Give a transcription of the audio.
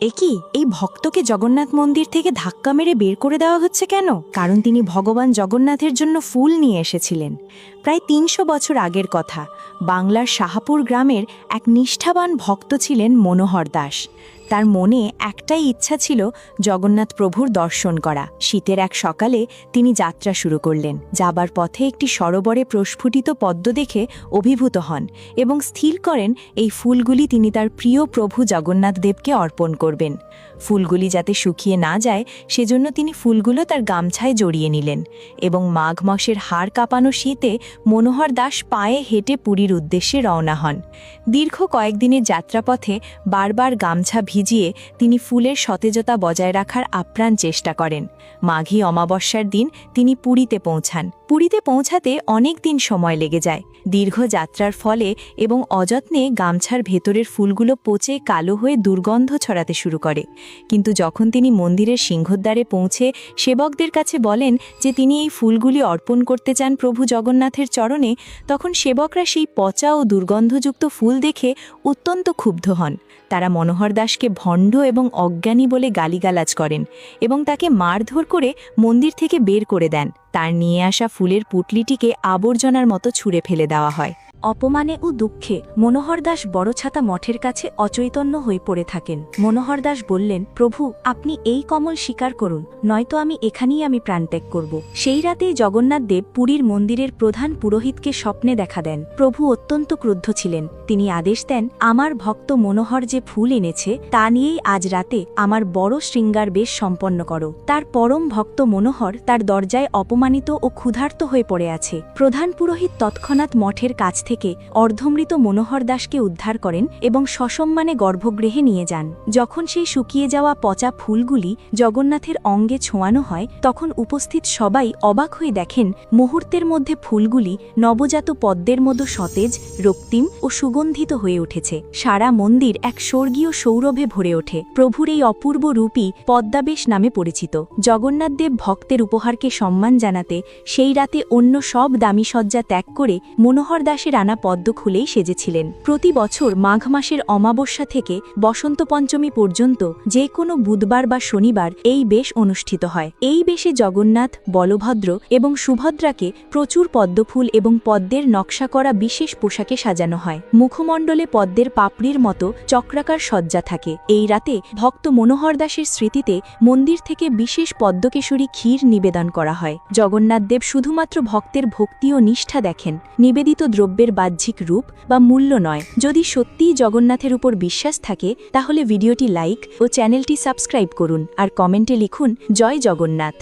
একি এই ভক্তকে জগন্নাথ মন্দির থেকে ধাক্কা মেরে বের করে দেওয়া হচ্ছে কেন? কারণ তিনি ভগবান জগন্নাথের জন্য ফুল নিয়ে এসেছিলেন। প্রায় ৩০০ বছর আগের কথা। বাংলার শাহাপুর গ্রামের এক নিষ্ঠাবান ভক্ত ছিলেন মনোহর দাস। তার মনে একটাই ইচ্ছা ছিল জগন্নাথ প্রভুর দর্শন করা। শীতের এক সকালে তিনি যাত্রা শুরু করলেন। যাবার পথে একটি সরোবরে প্রস্ফুটিত পদ্ম দেখে অভিভূত হন এবং স্থির করেন এই ফুলগুলি তিনি তার প্রিয় প্রভু জগন্নাথ দেবকে অর্পণ করবেন। ফুলগুলি যাতে শুকিয়ে না যায় সেজন্য তিনি ফুলগুলো তার গামছায় জড়িয়ে নিলেন এবং মাঘ মাসের হাড় কাঁপানো শীতে মনোহর দাস পায়ে হেঁটে পুরীর উদ্দেশ্যে রওনা হন। দীর্ঘ কয়েকদিনের যাত্রাপথে বারবার গামছা ভিজিয়ে তিনি ফুলের সতেজতা বজায় রাখার আপ্রাণ চেষ্টা করেন। মাঘী অমাবস্যার দিন তিনি পুরীতে পৌঁছান। পুরীতে পৌঁছাতে অনেক দিন সময় লেগে যায়। দীর্ঘ যাত্রার ফলে এবং অযত্নে গামছার ভেতরের ফুলগুলো পচে কালো হয়ে দুর্গন্ধ ছড়াতে শুরু করে। কিন্তু যখন তিনি মন্দিরের সিংহদ্বারে পৌঁছে সেবকদের কাছে বলেন যে তিনি এই ফুলগুলি অর্পণ করতে চান প্রভু জগন্নাথের চরণে, তখন সেবকরা সেই পচা ও দুর্গন্ধযুক্ত ফুল দেখে অত্যন্ত ক্ষুব্ধ হন। তারা মনোহর দাসকে ভণ্ড এবং অজ্ঞানী বলে গালিগালাজ করেন এবং তাকে মারধর করে মন্দির থেকে বের করে দেন। তার নিয়ে আসা ফুলের পুটলিটিকে আবর্জনার মতো ছুঁড়ে ফেলে দেওয়া হয়। অপমানে ও দুঃখে মনোহর দাস বড়ছাতা মঠের কাছে অচৈতন্য হয়ে পড়ে থাকেন। মনোহর দাস বললেন, প্রভু, আপনি এই কমল স্বীকার করুন, নয়তো এখানেই আমি প্রাণত্যাগ করব। সেই রাতেই জগন্নাথ দেব পুরীর মন্দিরের প্রধান পুরোহিতকে স্বপ্নে দেখা দেন। প্রভু অত্যন্ত ক্রুদ্ধ ছিলেন। তিনি আদেশ দেন, আমার ভক্ত মনোহর যে ফুল এনেছে তা নিয়েই আজ রাতে আমার বড় শৃঙ্গার বেশ সম্পন্ন করো। তার পরম ভক্ত মনোহর তার দরজায় অপমানিত ও ক্ষুধার্ত হয়ে পড়ে আছে। প্রধান পুরোহিত তৎক্ষণাৎ মঠের কাছ থেকে অর্ধমৃত মনোহর দাসকে উদ্ধার করেন এবং সসম্মানে গর্ভগৃহে নিয়ে যান। যখন সেই শুকিয়ে যাওয়া পচা ফুলগুলি জগন্নাথের অঙ্গে ছোঁয়ানো হয় তখন উপস্থিত সবাই অবাক হয়ে দেখেন মুহূর্তের মধ্যে ফুলগুলি নবজাত পদ্মের মতো সতেজ, রক্তিম ও সুগন্ধিত হয়ে উঠেছে। সারা মন্দির এক স্বর্গীয় সৌরভে ভরে ওঠে। প্রভুর এই অপূর্ব রূপই পদ্মাবেশ নামে পরিচিত। জগন্নাথ দেব ভক্তের উপহারকে সম্মান জানাতে সেই রাতে অন্য সব দামি সজ্জা ত্যাগ করে মনোহর দাসের আনা পদ্ম খুলেই সেজেছিলেন। প্রতি বছর মাঘ মাসের অমাবস্যা থেকে বসন্ত পঞ্চমী পর্যন্ত যে কোনো বুধবার বা শনিবার এই বেশ অনুষ্ঠিত হয়। এই বেশে জগন্নাথ, বলভদ্র এবং সুভদ্রাকে প্রচুর পদ্মফুল এবং পদ্মের নকশা করা বিশেষ পোশাকে সাজানো হয়। মুখমণ্ডলে পদ্মের পাপড়ির মতো চক্রাকার সজ্জা থাকে। এই রাতে ভক্ত মনোহর দাসের স্মৃতিতে মন্দির থেকে বিশেষ পদ্মকেশরী ক্ষীর নিবেদন করা হয়। জগন্নাথ দেব শুধুমাত্র ভক্তের ভক্তি ও নিষ্ঠা দেখেন, নিবেদিত দ্রব্যের বাহ্যিক রূপ বা মূল্য নয়। যদি সত্যিই জগন্নাথের উপর বিশ্বাস থাকে তাহলে ভিডিওটি লাইক ও চ্যানেলটি সাবস্ক্রাইব করুন আর কমেন্টে লিখুন, জয় জগন্নাথ।